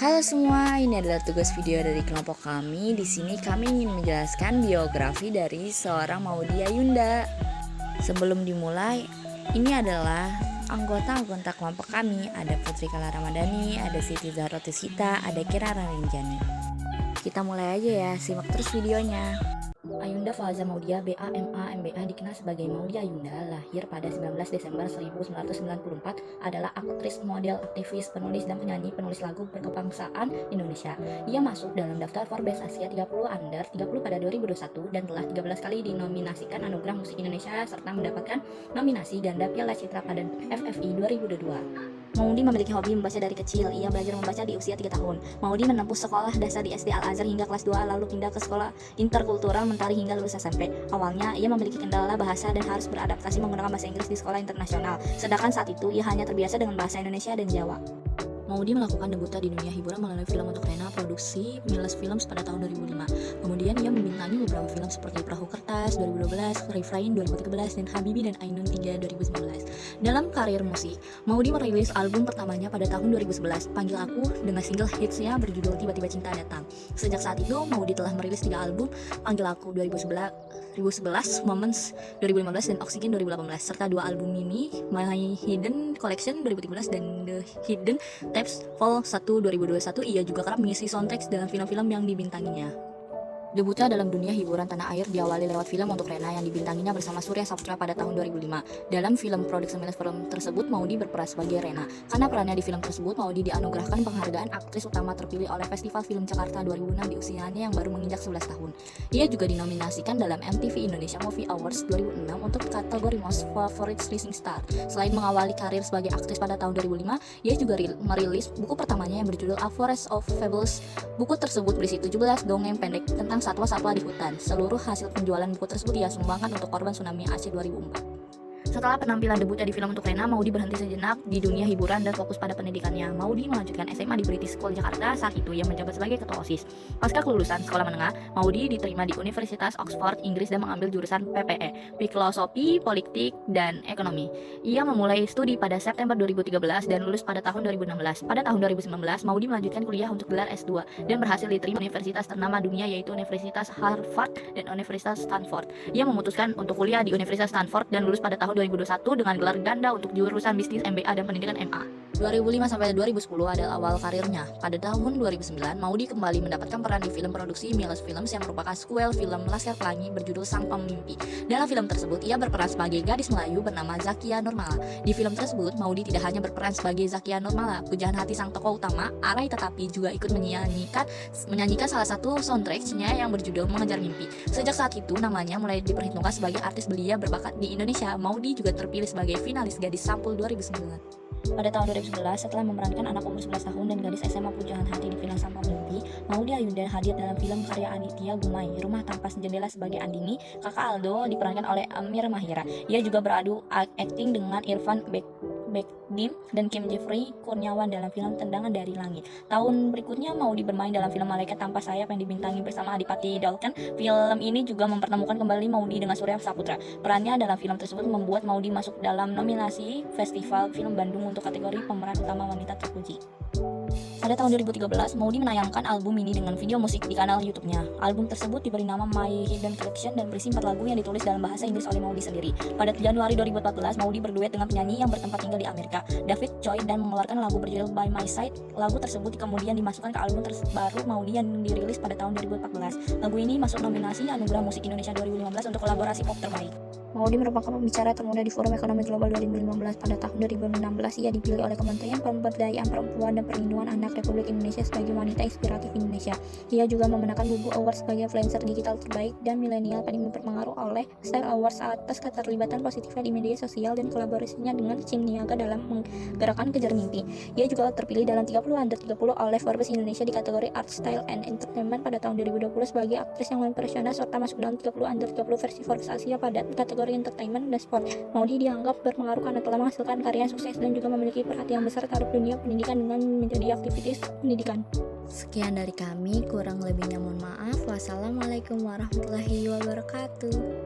Halo semua, ini adalah tugas video dari kelompok kami. Di sini kami ingin menjelaskan biografi dari seorang Maudy Ayunda. Sebelum dimulai, ini adalah anggota-anggota kelompok kami. Ada Putri Kala Ramadhani, ada Siti Zahra Tusita, ada Kira Ralinjani. Kita mulai aja ya, simak terus videonya. Ayunda Faza Maudia BA MA MBA dikenal sebagai Maudy Ayunda, lahir pada 19 Desember 1994, adalah aktris, model, aktivis, penulis dan penyanyi, penulis lagu berkebangsaan Indonesia. Ia masuk dalam daftar Forbes Asia 30 Under 30 pada 2021 dan telah 13 kali dinominasikan Anugerah Musik Indonesia serta mendapatkan nominasi ganda Piala Citra pada FFI 2022. Maudy memiliki hobi membaca dari kecil. Ia belajar membaca di usia 3 tahun. Maudy menempuh sekolah dasar di SD Al-Azhar hingga kelas 2, lalu pindah ke sekolah interkultural Mentari hingga lulus SMP. Awalnya, ia memiliki kendala bahasa dan harus beradaptasi menggunakan bahasa Inggris di sekolah internasional. Sedangkan saat itu, ia hanya terbiasa dengan bahasa Indonesia dan Jawa. Maudy melakukan debutnya di dunia hiburan melalui film untuk Rena produksi Miles Films pada tahun 2005. Kemudian ia membintangi beberapa film seperti Perahu Kertas 2012, Refrain 2013, dan Habibi dan Ainun 3 2019. Dalam karir musik, Maudy merilis album pertamanya pada tahun 2011, Panggil Aku, dengan single hitsnya berjudul Tiba-Tiba Cinta Datang. Sejak saat itu, Maudy telah merilis 3 album, Panggil Aku 2011, Moments 2015, dan Oxygen 2018, serta 2 album mini, My Hidden Collection 2013 dan The Hidden Tapes Vol 1 2021. Ia juga kerap mengisi soundtrack dalam film-film yang dibintanginya. Debutnya dalam dunia hiburan tanah air diawali lewat film untuk Rena yang dibintanginya bersama Surya Saputra pada tahun 2005. Dalam film produksi Miles Film tersebut, Maudy berperan sebagai Rena. Karena perannya di film tersebut, Maudy dianugerahkan penghargaan aktris utama terpilih oleh Festival Film Jakarta 2006 di usianya yang baru menginjak 11 tahun. Ia juga dinominasikan dalam MTV Indonesia Movie Awards 2006 untuk kategori Most Favorite Rising Star. Selain mengawali karir sebagai aktris pada tahun 2005, ia juga merilis buku pertamanya yang berjudul A Forest of Fables. Buku tersebut berisi 17 dongeng pendek tentang satwa-satwa di hutan. Seluruh hasil penjualan buku tersebut ia sumbangkan untuk korban tsunami Aceh 2004. Setelah penampilan debutnya di film untuk Rena, Maudy berhenti sejenak di dunia hiburan dan fokus pada pendidikannya. Maudy melanjutkan SMA di British School Jakarta. Saat itu ia menjabat sebagai ketua OSIS. Pasca kelulusan sekolah menengah, Maudy diterima di Universitas Oxford, Inggris dan mengambil jurusan PPE, Filosofi, Politik, dan Ekonomi. Ia memulai studi pada September 2013 dan lulus pada tahun 2016. Pada tahun 2019, Maudy melanjutkan kuliah untuk gelar S2 dan berhasil diterima universitas ternama dunia yaitu Universitas Harvard dan Universitas Stanford. Ia memutuskan untuk kuliah di Universitas Stanford dan lulus pada tahun 2021 dengan gelar ganda untuk jurusan bisnis MBA dan pendidikan MA. 2005 sampai 2010 adalah awal karirnya. Pada tahun 2009, Maudy kembali mendapatkan peran di film produksi Miles Films yang merupakan sequel film Laskar Pelangi berjudul Sang Pemimpi. Dalam film tersebut, ia berperan sebagai gadis Melayu bernama Zakia Nurmala. Di film tersebut, Maudy tidak hanya berperan sebagai Zakia Nurmala, pujahan hati sang tokoh utama, Arai, tetapi juga ikut menyanyikan salah satu soundtracknya yang berjudul Mengejar Mimpi. Sejak saat itu, namanya mulai diperhitungkan sebagai artis belia berbakat di Indonesia. Maudy juga terpilih sebagai finalis Gadis Sampul 2009. Pada tahun 2011, setelah memerankan anak umur 11 tahun dan gadis SMA pujahan hati di film Sang Pemimpi, Maudy Ayunda hadir dalam film karya Aditya Gumai, Rumah Tanpa Jendela sebagai Andini. Kakak Aldo diperankan oleh Amir Mahira. Ia juga beradu akting dengan Irfan Bekdim dan Kim Jeffrey Kurniawan dalam film Tendangan dari Langit. Tahun berikutnya, Maudy bermain dalam film Malaikat Tanpa Sayap yang dibintangi bersama Adipati Dolken. Film ini juga mempertemukan kembali Maudy dengan Surya Saputra. Perannya dalam film tersebut membuat Maudy masuk dalam nominasi Festival Film Bandung untuk kategori pemeran utama wanita terpuji. Pada tahun 2013, Maudy menayangkan album ini dengan video musik di kanal YouTube-nya. Album tersebut diberi nama My Hidden Collection dan berisi 4 lagu yang ditulis dalam bahasa Inggris oleh Maudy sendiri. Pada Januari 2014, Maudy berduet dengan penyanyi yang bertempat tinggal di Amerika, David Choi, dan mengeluarkan lagu berjudul By My Side. Lagu tersebut kemudian dimasukkan ke album terbaru Maudy yang dirilis pada tahun 2014. Lagu ini masuk nominasi Anugerah Musik Indonesia 2015 untuk kolaborasi pop terbaik. Maudy merupakan pembicara termuda di Forum Ekonomi Global 2015. Pada tahun 2016, ia dipilih oleh Kementerian Pemberdayaan Perempuan dan Perlindungan Anak Republik Indonesia sebagai Wanita Inspiratif Indonesia. Ia juga memenangkan Bubu Award sebagai influencer digital terbaik dan milenial pada berpengaruh oleh Style Awards atas keterlibatan positifnya di media sosial dan kolaborasinya dengan Cim Niaga dalam menggerakkan Kejar Mimpi. Ia juga terpilih dalam 30 Under 30 oleh Forbes Indonesia di kategori Art, Style, and Entertainment pada tahun 2020 sebagai aktris yang mempersiapkan serta masuk dalam 30 Under 30 versi Forbes Asia pada kategori entertainment dan sport. Maudy dianggap berpengaruh karena telah menghasilkan karya yang sukses dan juga memiliki perhatian besar terhadap dunia pendidikan dengan menjadi aktivitas pendidikan. Sekian dari kami, kurang lebihnya mohon maaf. Wassalamualaikum warahmatullahi wabarakatuh.